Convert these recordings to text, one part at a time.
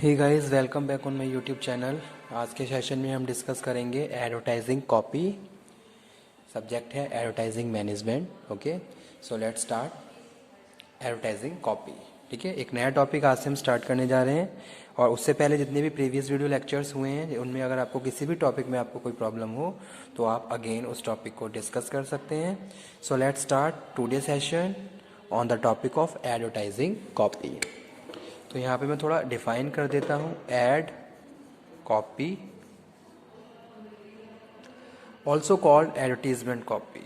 Hey guys, welcome back on my YouTube channel. आज के session में हम डिस्कस करेंगे एडवर्टाइजिंग कॉपी। सब्जेक्ट है advertising management. Okay, so let's start advertising copy. ठीक है, एक नया टॉपिक आज से हम स्टार्ट करने जा रहे हैं। और उससे पहले जितने भी प्रीवियस वीडियो लेक्चर्स हुए हैं उनमें अगर आपको किसी भी टॉपिक में आपको कोई प्रॉब्लम हो तो आप अगेन उस टॉपिक को डिस्कस कर सकते हैं। सो let's start today session on the topic of advertising copy. तो यहाँ पे मैं थोड़ा डिफाइन कर देता हूँ। Ad copy, also called advertisement copy,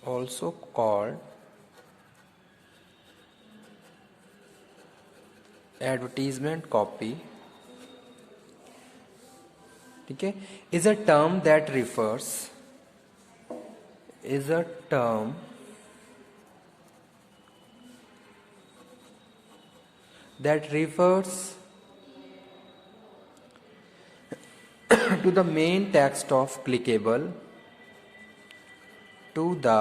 also called advertisement copy, ठीक है, is a term that refers, is a term that refers to the main text of clickable, to the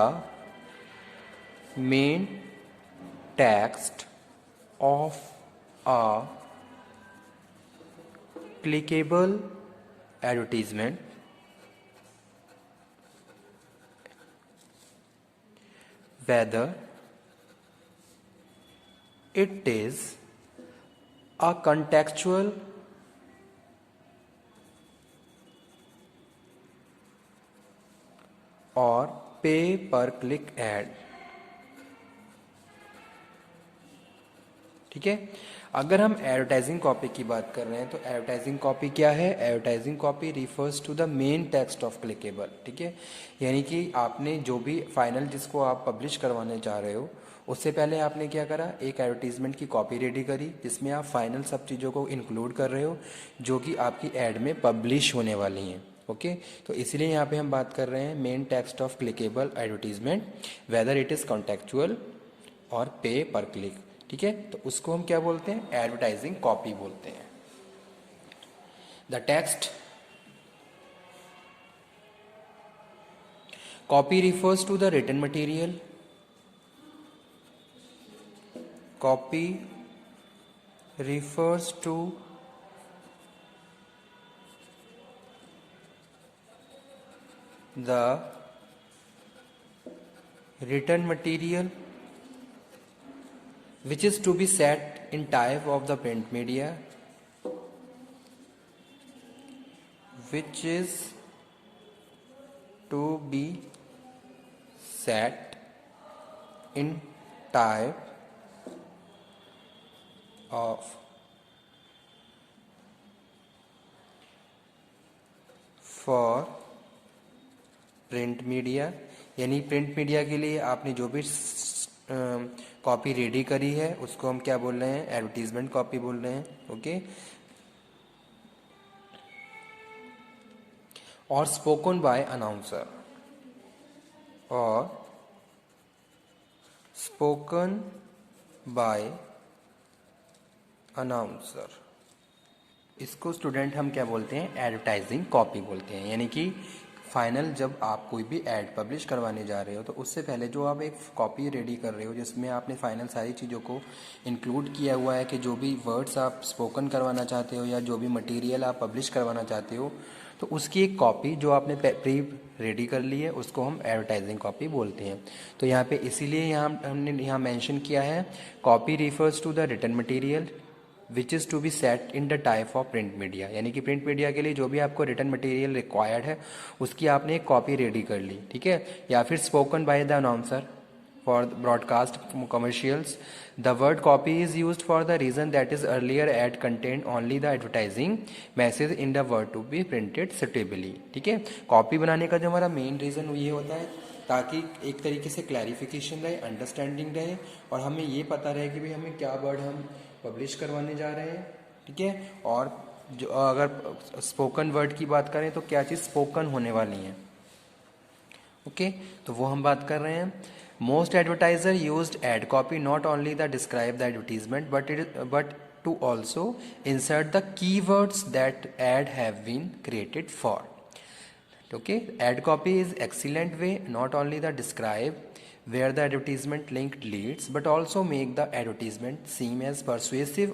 main text of a clickable advertisement, whether it is a contextual और pay पर click add. ठीक है, अगर हम advertising copy की बात कर रहे हैं तो एडवर्टाइजिंग कॉपी क्या है? Advertising copy refers to the main text of clickable. ठीक है, यानी कि आपने जो भी फाइनल जिसको आप पब्लिश करवाने चाह रहे हो उससे पहले आपने क्या करा, एक एडवर्टीजमेंट की कॉपी रेडी करी जिसमें आप फाइनल सब चीज़ों को इंक्लूड कर रहे हो जो कि आपकी एड में पब्लिश होने वाली हैं। ओके, तो इसलिए यहाँ पे हम बात कर रहे हैं main text of clickable advertisement, whether it is contextual और पे पर क्लिक। ठीक है, तो उसको हम क्या बोलते हैं? एडवर्टाइजिंग कॉपी बोलते हैं। The text copy refers to the written material, copy refers to the written material which is to be set in type of the print media, which is to be set in type of for print media. यानी print media के लिए आपने जो भी copy ready करी है उसको हम क्या बोल रहे हैं? एडवर्टीजमेंट कॉपी बोल रहे हैं। ओके, और स्पोकन बाय अनाउंसर, और स्पोकन बाय अनाउंसर, इसको स्टूडेंट हम क्या बोलते हैं? एडवर्टाइजिंग कॉपी बोलते हैं। यानी कि फाइनल जब आप कोई भी ऐड पब्लिश करवाने जा रहे हो तो उससे पहले जो आप एक कॉपी रेडी कर रहे हो जिसमें आपने फाइनल सारी चीज़ों को इंक्लूड किया हुआ है कि जो भी वर्ड्स आप स्पोकन करवाना चाहते हो या जो भी मटेरियल आप पब्लिश करवाना चाहते हो तो उसकी एक कॉपी जो आपने प्री रेडी कर ली है उसको हम एडवर्टाइजिंग कॉपी बोलते हैं। तो यहाँ पे इसीलिए हमने यहाँ मेंशन किया है copy refers to the written material which is to be set in the type of print media. यानी कि प्रिंट मीडिया के लिए जो भी आपको रिटन मटेरियल रिक्वायर्ड है उसकी आपने एक कॉपी रेडी कर ली। ठीक है, या फिर spoken by the announcer for broadcast commercials. The word copy is used for the reason that is earlier ad content only the advertising message in the word to be printed suitably. ठीक है, copy बनाने का जो हमारा main reason ये होता है ताकि एक तरीके से क्लैरिफिकेशन रहे, अंडरस्टैंडिंग रहे और हमें ये पता रहे कि भाई हमें क्या वर्ड हम पब्लिश करवाने जा रहे हैं। ठीक है, और जो अगर स्पोकन वर्ड की बात करें तो क्या चीज़ स्पोकन होने वाली है। ओके, तो वो हम बात कर रहे हैं। Most advertiser used ad copy not only the describe the advertisement but to also insert the keywords that ad have been created for. Okay, ad copy is excellent way not only the describe where the advertisement link leads, but also make the advertisement seem as persuasive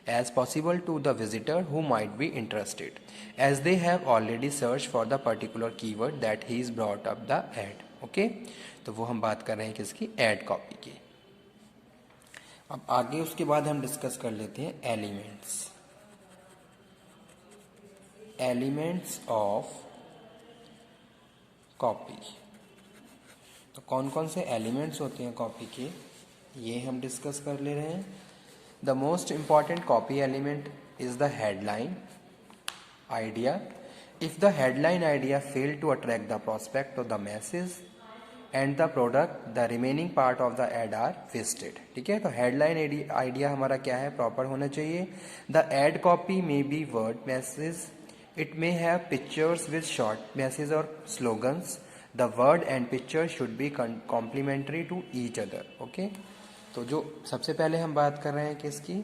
as possible to the visitor who might be interested, as they have already searched for the particular keyword that he is brought up the ad. Okay, तो वो हम बात कर रहे हैं किसकी, ad copy की। अब आगे उसके बाद हम डिस्कस कर लेते हैं एलिमेंट्स ऑफ कॉपी। तो कौन कौन से एलिमेंट्स होते हैं कॉपी के, ये हम डिस्कस कर ले रहे हैं। The most important copy element is the headline idea. If the headline idea fail to attract the prospect और the message and the product, the remaining part of the ad are wasted. ठीक है, तो headline idea हमारा क्या है, proper होना चाहिए। The ad copy may be word message, it may have pictures with short message और slogans. The word and picture should be complementary to each other. Okay, तो जो सबसे पहले हम बात कर रहे हैं किसकी,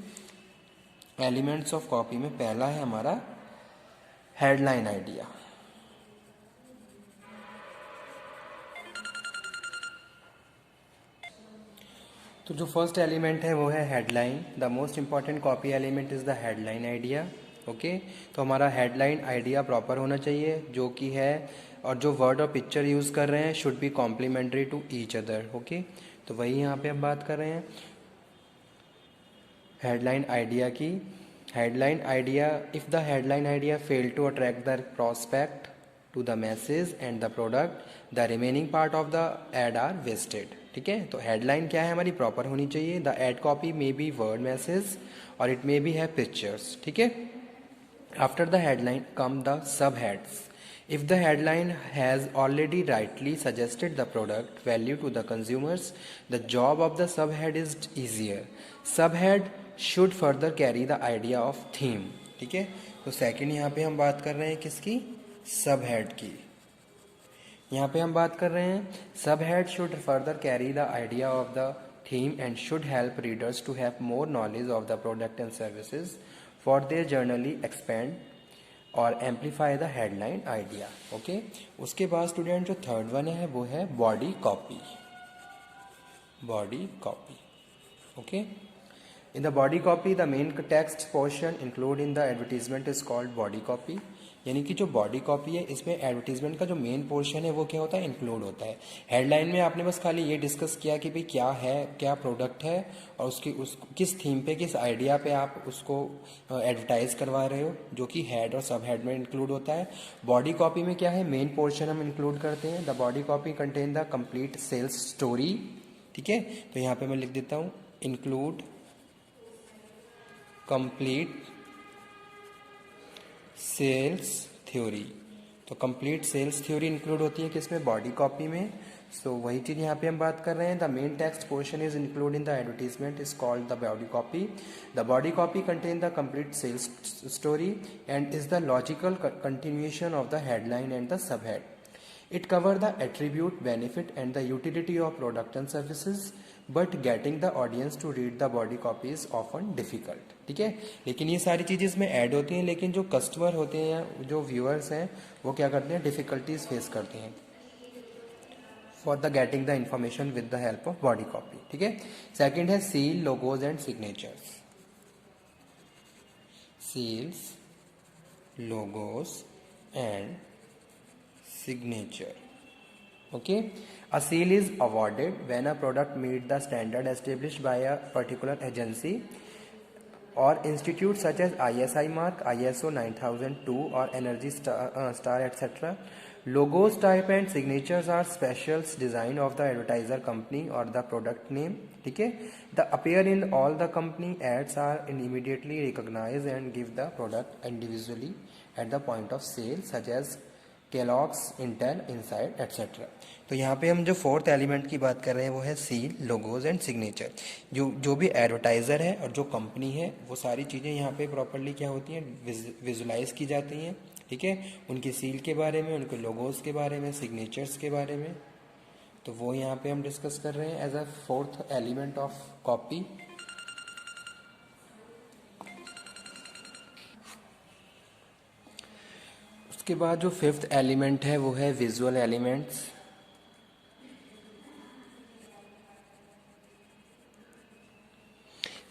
एलिमेंट्स ऑफ कॉपी में पहला है हमारा हेडलाइन आइडिया। तो जो फर्स्ट एलिमेंट है वो है headline. The most important copy element is the headline idea. Okay, तो हमारा हेडलाइन आइडिया प्रॉपर होना चाहिए जो कि है, और जो वर्ड और पिक्चर यूज़ कर रहे हैं should be complementary to each other. Okay, तो वही यहाँ पे हम बात कर रहे हैं हेडलाइन आइडिया की। Headline idea, if the headline idea fail to attract the prospect to the message and the product, the remaining part of the ad are wasted. ठीक है, तो हेडलाइन क्या है हमारी, प्रॉपर होनी चाहिए। The ad copy may be word message और it may be have pictures. ठीक है, after the headline come the subheads. If the headline has already rightly suggested the product value to the consumers, the job of the subhead is easier. Subhead should further carry the idea of theme. ठीक है, तो second यहाँ पे हम बात कर रहे हैं किसकी, सबहेड की। यहाँ पे हम बात कर रहे हैं subhead should further carry the idea of the theme and should help readers to have more knowledge of the product and services for their generally expand और amplify the headline idea. Okay, उसके बाद student जो third one है वो है body copy. Okay, in the body copy the main text portion include in the advertisement is called body copy. यानी कि जो बॉडी कॉपी है इसमें एडवर्टीजमेंट का जो मेन पोर्शन है वो क्या होता है, इंक्लूड होता है। हेडलाइन में आपने बस खाली ये डिस्कस किया कि भाई क्या है, क्या प्रोडक्ट है और उसकी किस थीम पे, किस आइडिया पे आप उसको एडवर्टाइज करवा रहे हो, जो कि हेड और सब हेड में इंक्लूड होता है। बॉडी कॉपी में क्या है, मेन पोर्शन हम इंक्लूड करते हैं। The body copy contain the complete sales story. ठीक है, तो यहाँ पे मैं लिख देता हूँ इंक्लूड कंप्लीट सेल्स थ्योरी। तो कंप्लीट सेल्स थ्योरी इंक्लूड होती है किसमें, बॉडी कॉपी में। सो वही चीज़ यहाँ पे हम बात कर रहे हैं। The main text portion is include in the advertisement is called the body copy. The body copy contain the complete sales story and is the logical continuation of the headline and the sub head. It cover the attribute, benefit and the utility of product and services, but getting the audience to read the body copy is often difficult. ठीक है, लेकिन ये सारी चीज़ें इसमें add होती हैं, लेकिन जो कस्टमर होते हैं, जो व्यूअर्स हैं, वो क्या करते हैं, डिफिकल्टीज फेस करते हैं for the getting the information with the help of body copy. ठीक है, सेकेंड है seal, logos and signatures. Seals, logos and signature. Okay, a seal is awarded when a product meets the standard established by a particular agency or institute such as ISI mark, ISO 9002 or Energy Star etc. Logos type and signatures are specials design of the advertiser company or the product name. ठीक है, the appear in all the company ads are immediately recognized and give the product individually at the point of sale such as Kellogg's, Intel, Inside etc. तो यहाँ पे हम जो fourth element की बात कर रहे हैं वो है सील, लोगोज एंड सिग्नेचर. जो भी एडवर्टाइज़र है और जो कंपनी है वो सारी चीज़ें यहाँ पे प्रॉपरली क्या होती हैं, विजुलाइज की जाती हैं. ठीक है, उनकी सील के बारे में, उनके लोगोज के बारे में, सिग्नेचर्स के बारे में, तो वो यहाँ पे हम डिस्कस कर रहे हैं as a fourth element of copy. उसके बाद जो फिफ्थ एलिमेंट है वो है visual elements.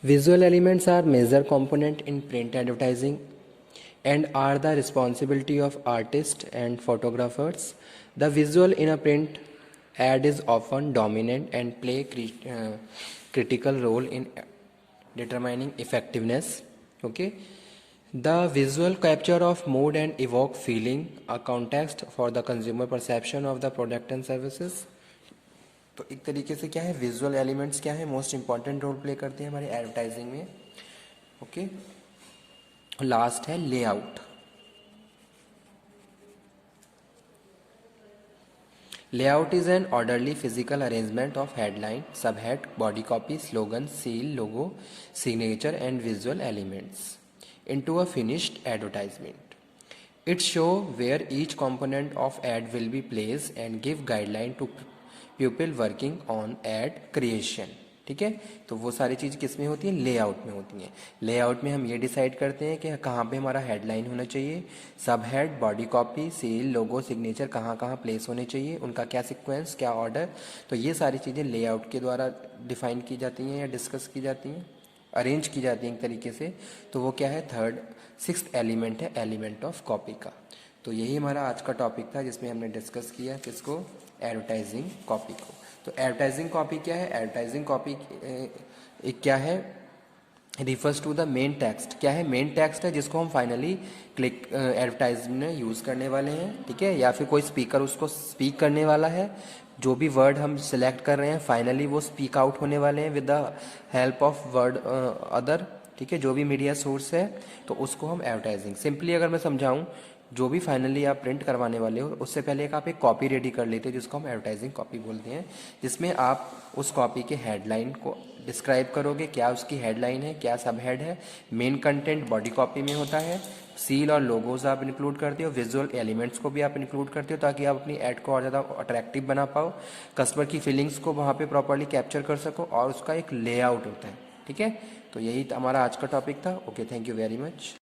Visual elements are major component in print advertising and are the responsibility of artists and photographers. The visual in a print ad is often dominant and play critical role in determining effectiveness. Okay, the visual capture of mood and evoke feeling, a context for the consumer perception of the product and services. तो एक तरीके से क्या है, visual elements क्या है, most important role play करते हैं हमारे एडवर्टाइजिंग में. ओके, लास्ट है layout. Layout is an orderly physical arrangement of headline, subhead, body copy, slogan, seal, logo, signature and visual elements into a finished advertisement. It show where each component of ad will be placed and give guideline to people working on ad creation. ठीक है, तो वो सारी चीज़ किस में होती है, layout में होती हैं. लेआउट में हम ये डिसाइड करते हैं कि कहाँ पे हमारा हेडलाइन होना चाहिए, सब head, body copy, seal, logo, signature कहाँ कहाँ प्लेस होने चाहिए, उनका क्या सीक्वेंस, क्या ऑर्डर. तो ये सारी चीज़ें लेआउट के द्वारा डिफाइन की जाती हैं या डिस्कस की जाती हैं, अरेंज की जाती है एक तरीके से. तो वो क्या है, सिक्स्थ एलिमेंट है, एलिमेंट ऑफ कॉपी का. तो यही हमारा आज का टॉपिक था जिसमें हमने डिस्कस किया किसको, एडवर्टाइजिंग कॉपी को. तो एडवर्टाइजिंग कॉपी क्या है, एडवर्टाइजिंग कॉपी एक क्या है, refers to the main text. क्या है, मेन टेक्स्ट है जिसको हम फाइनली क्लिक एडवर्टाइजमेंट में यूज़ करने वाले हैं. ठीक है, या फिर कोई स्पीकर उसको स्पीक करने वाला है, जो भी वर्ड हम सिलेक्ट कर रहे हैं फाइनली वो स्पीक आउट होने वाले हैं with the help of word other. ठीक है, जो भी मीडिया सोर्स है, तो उसको हम एडवर्टाइजिंग, सिंपली अगर मैं समझाऊं, जो भी फाइनली आप प्रिंट करवाने वाले हो उससे पहले आप एक कॉपी रेडी कर लेते हो जिसको हम एडवर्टाइजिंग कॉपी बोलते हैं, जिसमें आप उस कॉपी के हेडलाइन को डिस्क्राइब करोगे, क्या उसकी हेडलाइन है, क्या सब हेड है, मेन कंटेंट बॉडी कॉपी में होता है, सील और लोगोज आप इंक्लूड करते हो, विजुअल एलिमेंट्स को भी आप इंक्लूड करते हो ताकि आप अपनी ऐड को और ज़्यादा अट्रैक्टिव बना पाओ, कस्टमर की फीलिंग्स को वहाँ पे प्रॉपर्ली कैप्चर कर सको, और उसका एक लेआउट होता है. ठीक है, तो यही हमारा आज का टॉपिक था. Okay, thank you very much.